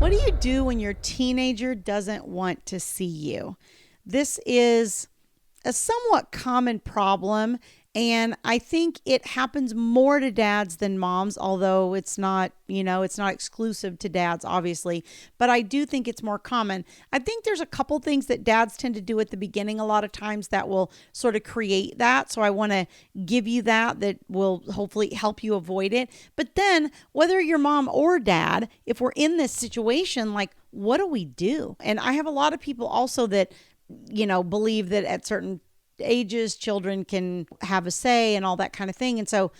What do you do when your teenager doesn't want to see you? This is a somewhat common problem, and I think it happens more to dads than moms, although it's not exclusive to dads, obviously, but I do think it's more common. I think there's a couple things that dads tend to do at the beginning a lot of times that will sort of create that. So I want to give you that will hopefully help you avoid it. But then whether you're mom or dad, if we're in this situation, like, what do we do? And I have a lot of people also that believe that at certain ages, children can have a say and all that kind of thing. And so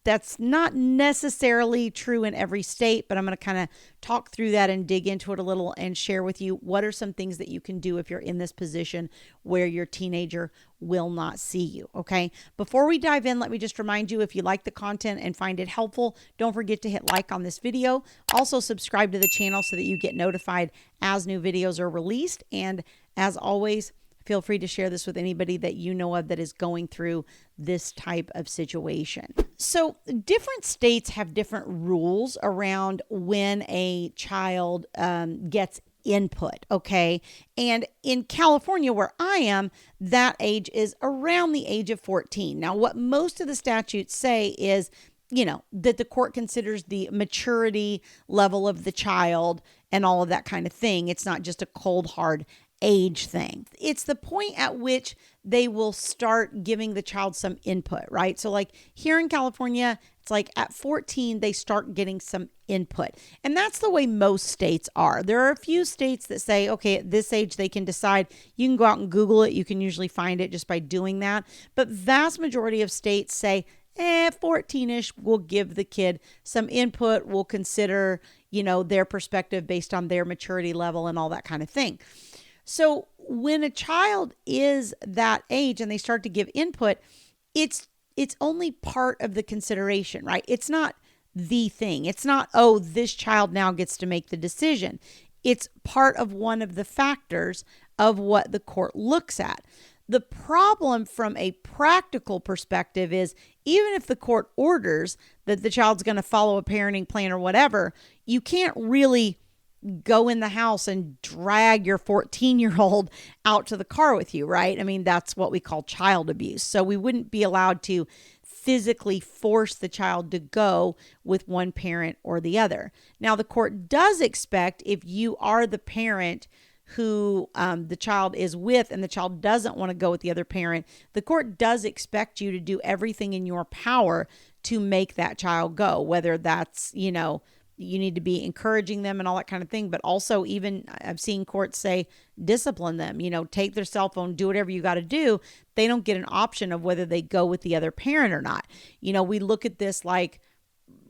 that's not necessarily true in every state, but I'm going to kind of talk through that and dig into it a little and share with you what are some things that you can do if you're in this position where your teenager will not see you. Okay. Before we dive in, let me just remind you, if you like the content and find it helpful, don't forget to hit like on this video. Also subscribe to the channel so that you get notified as new videos are released. And as always, feel free to share this with anybody that you know of that is going through this type of situation. So different states have different rules around when a child gets input, okay? And in California, where I am, that age is around the age of 14. Now, what most of the statutes say is, that the court considers the maturity level of the child and all of that kind of thing. It's not just a cold, hard age thing. It's the point at which they will start giving the child some input, right? So like here in California, it's like at 14, they start getting some input. And that's the way most states are. There are a few states that say, okay, at this age, they can decide. You can go out and Google it. You can usually find it just by doing that. But vast majority of states say, 14-ish, we'll give the kid some input. We'll consider, their perspective based on their maturity level and all that kind of thing. So when a child is that age and they start to give input, it's only part of the consideration, right? It's not the thing. It's not, this child now gets to make the decision. It's part of one of the factors of what the court looks at. The problem from a practical perspective is, even if the court orders that the child's going to follow a parenting plan or whatever, you can't really go in the house and drag your 14-year-old out to the car with you, right? I mean, that's what we call child abuse. So we wouldn't be allowed to physically force the child to go with one parent or the other. Now, the court does expect, if you are the parent who the child is with and the child doesn't want to go with the other parent, the court does expect you to do everything in your power to make that child go, whether that's, you need to be encouraging them and all that kind of thing. But also, even I've seen courts say, discipline them, take their cell phone, do whatever you got to do. They don't get an option of whether they go with the other parent or not. We look at this like,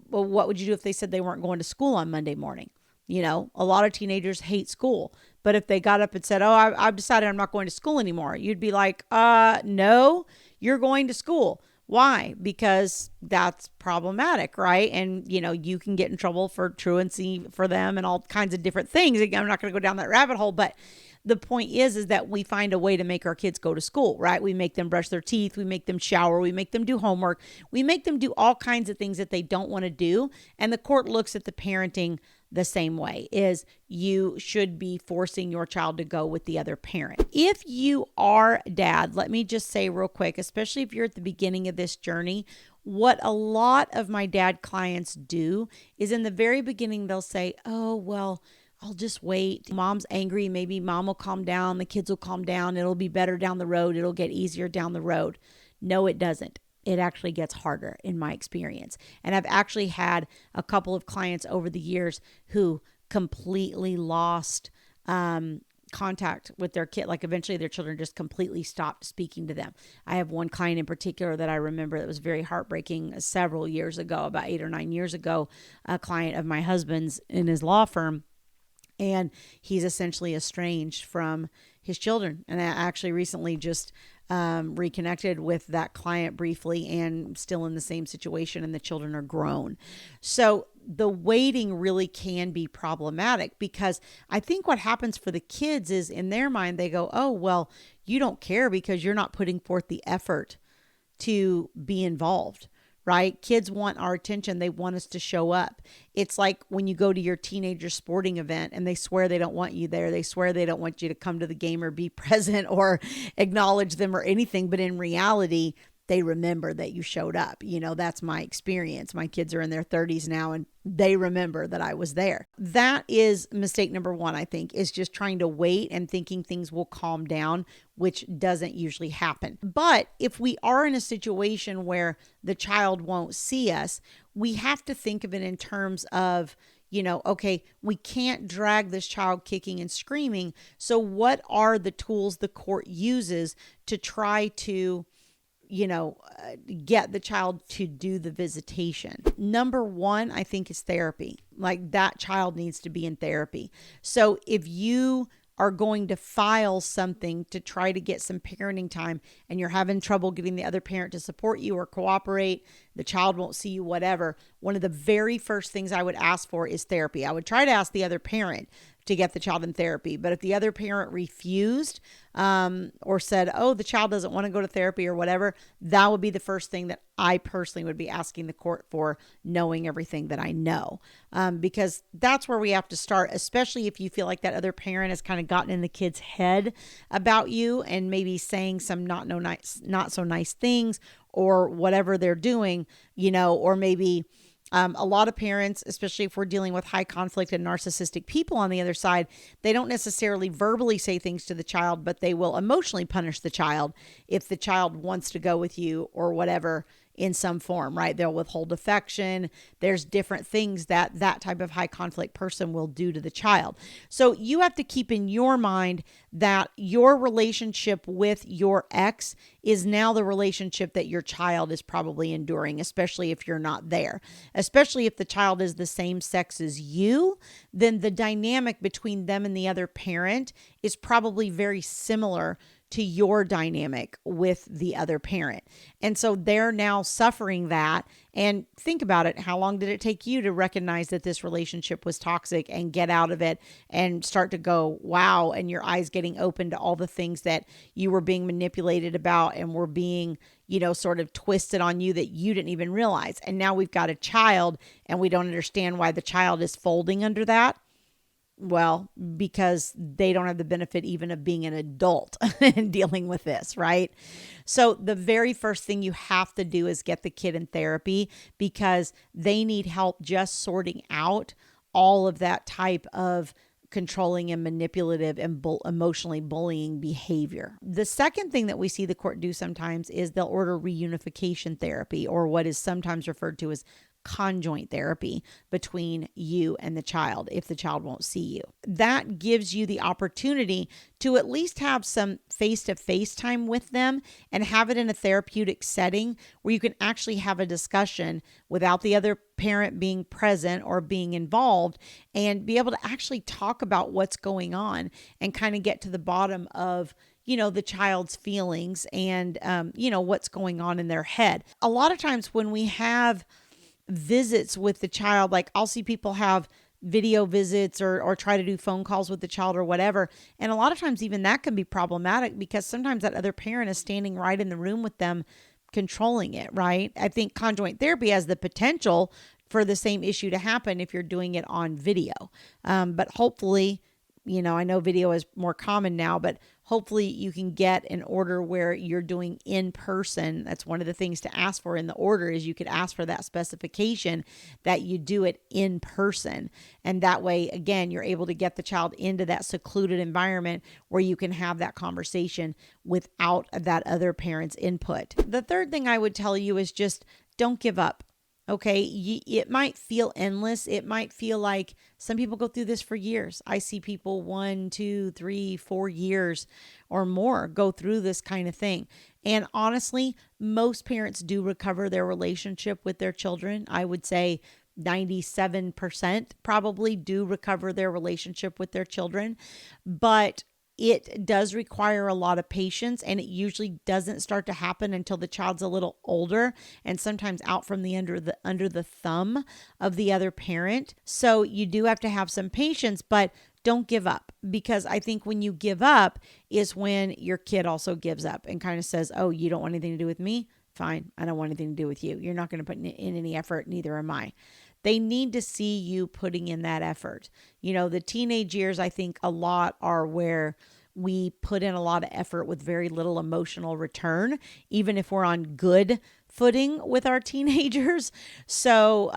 well, what would you do if they said they weren't going to school on Monday morning? A lot of teenagers hate school. But if they got up and said, I've decided I'm not going to school anymore, you'd be like, no, you're going to school. Why? Because that's problematic, right? And, you can get in trouble for truancy for them and all kinds of different things. Again, I'm not going to go down that rabbit hole, but the point is that we find a way to make our kids go to school, right? We make them brush their teeth. We make them shower. We make them do homework. We make them do all kinds of things that they don't want to do. And the court looks at the parenting the same way, is you should be forcing your child to go with the other parent. If you are dad, let me just say real quick, especially if you're at the beginning of this journey, what a lot of my dad clients do is in the very beginning, they'll say, well, I'll just wait. Mom's angry. Maybe mom will calm down. The kids will calm down. It'll be better down the road. It'll get easier down the road. No, it doesn't. It actually gets harder in my experience. And I've actually had a couple of clients over the years who completely lost contact with their kid. Like eventually their children just completely stopped speaking to them. I have one client in particular that I remember that was very heartbreaking several years ago, about 8 or 9 years ago, a client of my husband's in his law firm. And he's essentially estranged from his children. And I actually recently just reconnected with that client briefly and still in the same situation, and the children are grown. So the waiting really can be problematic, because I think what happens for the kids is, in their mind, they go, oh, well, you don't care because you're not putting forth the effort to be involved, right? Kids want our attention. They want us to show up. It's like when you go to your teenager sporting event and they swear they don't want you there. They swear they don't want you to come to the game or be present or acknowledge them or anything. But in reality, they remember that you showed up. That's my experience. My kids are in their 30s now and they remember that I was there. That is mistake number one, I think, is just trying to wait and thinking things will calm down, which doesn't usually happen. But if we are in a situation where the child won't see us, we have to think of it in terms of, okay, we can't drag this child kicking and screaming. So what are the tools the court uses to try to get the child to do the visitation? Number one, I think, is therapy. Like, that child needs to be in therapy. So if you are going to file something to try to get some parenting time and you're having trouble getting the other parent to support you or cooperate, the child won't see you, whatever, one of the very first things I would ask for is therapy. I would try to ask the other parent to get the child in therapy. But if the other parent refused or said, oh, the child doesn't want to go to therapy or whatever, that would be the first thing that I personally would be asking the court for, knowing everything that I know. Because that's where we have to start, especially if you feel like that other parent has kind of gotten in the kid's head about you and maybe saying some not so nice things or whatever they're doing, or maybe a lot of parents, especially if we're dealing with high conflict and narcissistic people on the other side, they don't necessarily verbally say things to the child, but they will emotionally punish the child if the child wants to go with you or whatever in some form, right? They'll withhold affection. There's different things that type of high conflict person will do to the child. So you have to keep in your mind that your relationship with your ex is now the relationship that your child is probably enduring, especially if you're not there. Especially if the child is the same sex as you, then the dynamic between them and the other parent is probably very similar to your dynamic with the other parent. And so they're now suffering that. And think about it. How long did it take you to recognize that this relationship was toxic and get out of it and start to go, wow, and your eyes getting open to all the things that you were being manipulated about and were being, sort of twisted on you that you didn't even realize. And now we've got a child and we don't understand why the child is folding under that. Well, because they don't have the benefit even of being an adult and dealing with this, right? So the very first thing you have to do is get the kid in therapy because they need help just sorting out all of that type of controlling and manipulative and emotionally bullying behavior. The second thing that we see the court do sometimes is they'll order reunification therapy, or what is sometimes referred to as conjoint therapy between you and the child if the child won't see you. That gives you the opportunity to at least have some face-to-face time with them and have it in a therapeutic setting where you can actually have a discussion without the other parent being present or being involved and be able to actually talk about what's going on and kind of get to the bottom of the child's feelings and, what's going on in their head. A lot of times when we have visits with the child, like I'll see people have video visits or try to do phone calls with the child or whatever. And a lot of times even that can be problematic because sometimes that other parent is standing right in the room with them controlling it, right? I think conjoint therapy has the potential for the same issue to happen if you're doing it on video. But hopefully, I know video is more common now, but hopefully you can get an order where you're doing in person. That's one of the things to ask for in the order is you could ask for that specification that you do it in person. And that way, again, you're able to get the child into that secluded environment where you can have that conversation without that other parent's input. The third thing I would tell you is just don't give up. Okay, it might feel endless. It might feel like some people go through this for years. I see people 1, 2, 3, 4 years or more go through this kind of thing. And honestly, most parents do recover their relationship with their children. I would say 97% probably do recover their relationship with their children. But it does require a lot of patience, and it usually doesn't start to happen until the child's a little older and sometimes out from the under the thumb of the other parent. So you do have to have some patience, but don't give up, because I think when you give up is when your kid also gives up and kind of says, oh, you don't want anything to do with me? fine. I don't want anything to do with you. You're not going to put in any effort. Neither am I. They need to see you putting in that effort. The teenage years, I think a lot are where we put in a lot of effort with very little emotional return, even if we're on good footing with our teenagers. So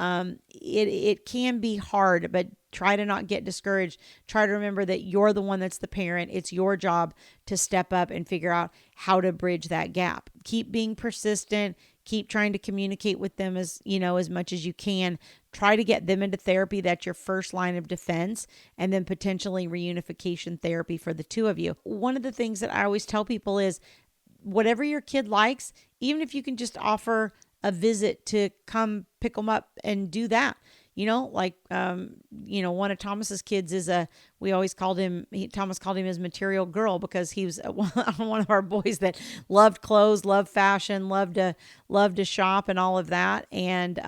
it can be hard, but try to not get discouraged. Try to remember that you're the one that's the parent. It's your job to step up and figure out how to bridge that gap. Keep being persistent. Keep trying to communicate with them as much as you can. Try to get them into therapy. That's your first line of defense. And then potentially reunification therapy for the two of you. One of the things that I always tell people is whatever your kid likes, even if you can just offer a visit to come pick them up and do that. One of Thomas's kids Thomas called him his material girl because he was one of our boys that loved clothes, loved fashion, loved to shop and all of that. And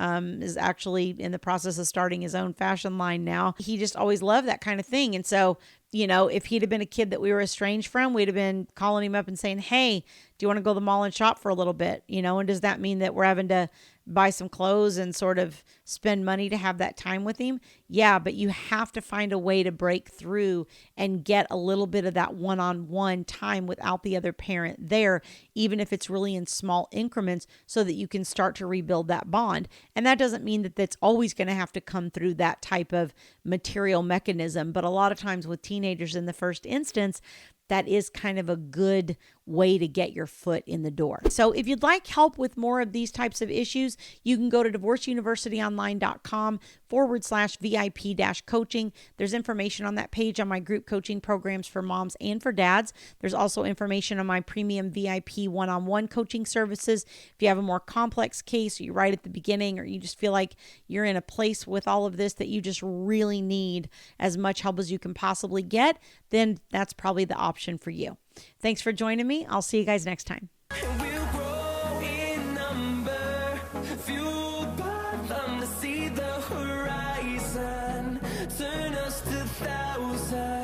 is actually in the process of starting his own fashion line now. He just always loved that kind of thing. And so, if he'd have been a kid that we were estranged from, we'd have been calling him up and saying, hey, do you want to go to the mall and shop for a little bit? And does that mean that we're having to buy some clothes and sort of spend money to have that time with him? Yeah, but you have to find a way to break through and get a little bit of that one-on-one time without the other parent there, even if it's really in small increments, so that you can start to rebuild that bond. And that doesn't mean that that's always going to have to come through that type of material mechanism. But a lot of times with teenagers in the first instance, that is kind of a good way to get your foot in the door. So if you'd like help with more of these types of issues, you can go to divorceuniversityonline.com/VIP-coaching. There's information on that page on my group coaching programs for moms and for dads. There's also information on my premium VIP one-on-one coaching services. If you have a more complex case, or you're right at the beginning, or you just feel like you're in a place with all of this that you just really need as much help as you can possibly get, then that's probably the option for you. Thanks for joining me. I'll see you guys next time. We'll grow in number, fueled by them to see the horizon, turn us to thousands.